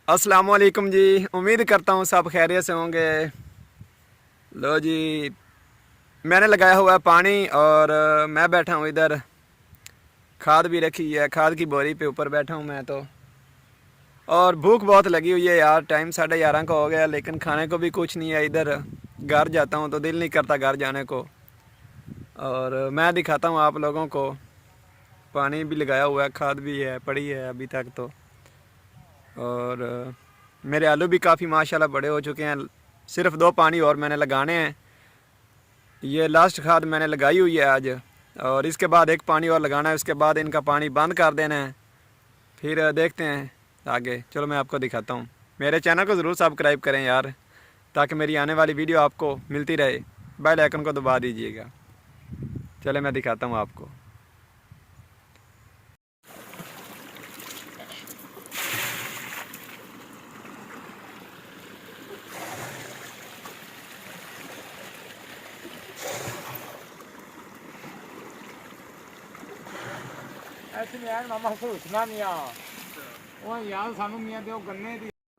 अस्सलाम वालेकुम जी। उम्मीद करता हूँ सब खैरियत से होंगे। लो जी, मैंने लगाया हुआ है पानी और मैं बैठा हूँ इधर। खाद भी रखी है, खाद की बोरी पे ऊपर बैठा हूँ मैं तो। और भूख बहुत लगी हुई है यार, टाइम 11:30 का हो गया लेकिन खाने को भी कुछ नहीं है इधर। घर जाता हूँ तो दिल नहीं करता घर जाने को। और मैं दिखाता हूँ आप लोगों को, पानी भी लगाया हुआ है, खाद भी है, पड़ी है अभी तक तो। और मेरे आलू भी काफ़ी माशाल्लाह बड़े हो चुके हैं। सिर्फ 2 पानी और मैंने लगाने हैं। ये लास्ट खाद मैंने लगाई हुई है आज, और इसके बाद एक पानी और लगाना है। उसके बाद इनका पानी बंद कर देना है, फिर देखते हैं आगे। चलो मैं आपको दिखाता हूँ। मेरे चैनल को ज़रूर सब्सक्राइब करें यार, ताकि मेरी आने वाली वीडियो आपको मिलती रहे। बेल आइकन को दबा दीजिएगा। चले मैं दिखाता हूँ आपको।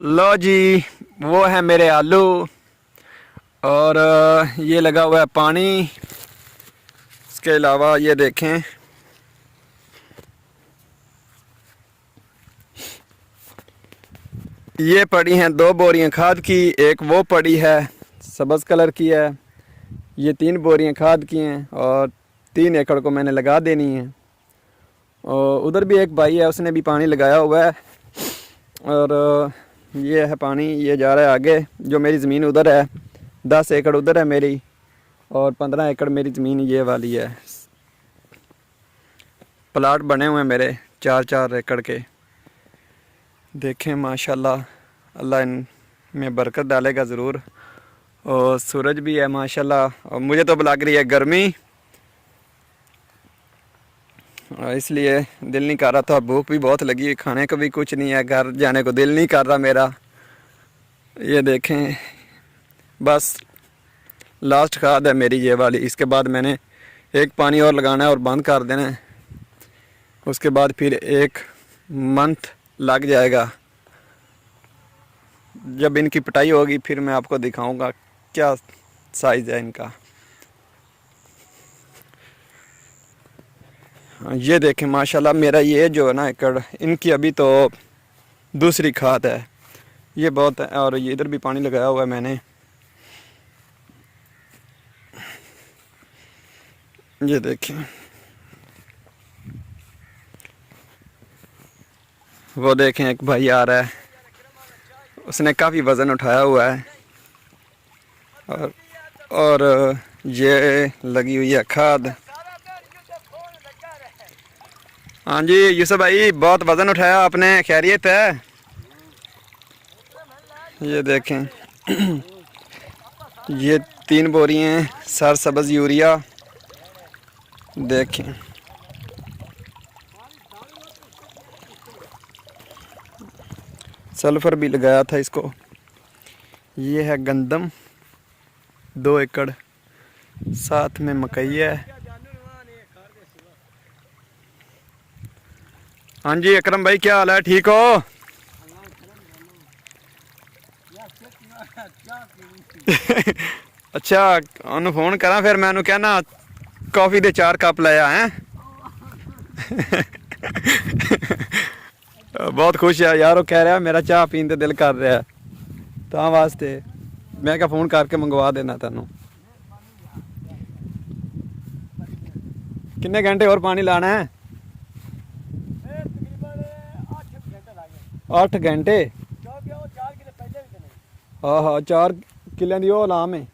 लो जी, वो है मेरे आलू। और ये लगा हुआ है पानी। इसके अलावा ये देखें, ये पड़ी हैं 2 बोरियां खाद की, एक वो पड़ी है सब्ज़ कलर की है। ये 3 बोरियां खाद की हैं और 3 एकड़ को मैंने लगा देनी है। और उधर भी एक भाई है, उसने भी पानी लगाया हुआ है। और ये है पानी, ये जा रहा है आगे। जो मेरी ज़मीन उधर है, 10 एकड़ उधर है मेरी, और 15 एकड़ मेरी ज़मीन ये वाली है। प्लाट बने हुए हैं मेरे 4-4 एकड़ के। देखें माशाल्लाह, अल्लाह इन में बरकत डालेगा ज़रूर। और सूरज भी है माशाल्लाह, और मुझे तो लग रही है गर्मी, इसलिए दिल नहीं कर रहा था। भूख भी बहुत लगी, खाने को भी कुछ नहीं है, घर जाने को दिल नहीं कर रहा मेरा। ये देखें, बस लास्ट खाद है मेरी ये वाली। इसके बाद मैंने एक पानी और लगाना है और बंद कर देना है। उसके बाद फिर 1 मंथ लग जाएगा। जब इनकी पिटाई होगी फिर मैं आपको दिखाऊंगा क्या साइज़ है इनका। ये देखें माशाल्लाह, मेरा ये जो है ना एकड़, इनकी अभी तो दूसरी खाद है। ये बहुत है। और ये इधर भी पानी लगाया हुआ है मैंने। ये देखें, वो देखें एक भाई आ रहा है, उसने काफ़ी वज़न उठाया हुआ है। और ये लगी हुई है खाद। हाँ जी यूसुफ भाई, बहुत वज़न उठाया आपने, खैरियत है? ये देखें ये 3 बोरियां सर सब्ज़ यूरिया। देखें सल्फ़र भी लगाया था इसको। ये है गंदम 2 एकड़, साथ में मकई है। हाँ जी अकरम भाई, क्या हाल है, ठीक हो? अच्छा, उन्होंने फ़ोन करा, फिर मैं कहना कॉफ़ी दे 4 कप लाया हैं। बहुत खुश है यार, वो कह रहा है मेरा चाह पीन ते दिल कर रहा है, तां वास्ते मैं क्या फ़ोन करके मंगवा देना तेनों। कितने घंटे और पानी लाना है? 8 घंटे? हाँ हाँ, 4 किले की लाम है।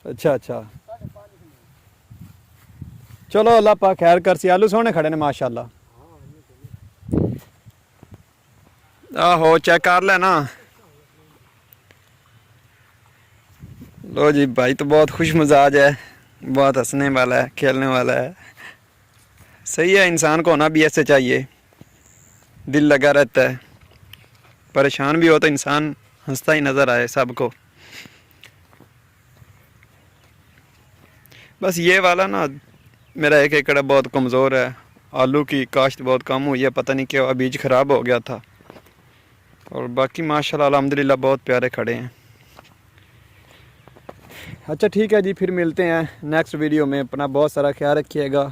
अच्छा अच्छा, चलो अल्लाह पा खैर कर सी। आलू सोहने खड़े ने माशाल्लाह। आहो चेक कर लेना। लो जी, भाई तो बहुत खुश मिजाज है, बहुत हंसने वाला है, खेलने वाला है। सही है, इंसान को होना भी ऐसे चाहिए, दिल लगा रहता है। परेशान भी हो तो इंसान हंसता ही नज़र आए सबको। बस ये वाला ना मेरा 1 एकड़ बहुत कमज़ोर है। आलू की काश्त बहुत कम हुई है, पता नहीं क्या बीज ख़राब हो गया था। और बाकी माशाल्लाह अल्हम्दुलिल्लाह बहुत प्यारे खड़े हैं। अच्छा ठीक है जी, फिर मिलते हैं नेक्स्ट वीडियो में। अपना बहुत सारा ख्याल रखिएगा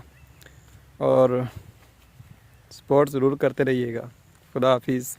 और सपोर्ट ज़रूर करते रहिएगा। खुदा हाफिज़।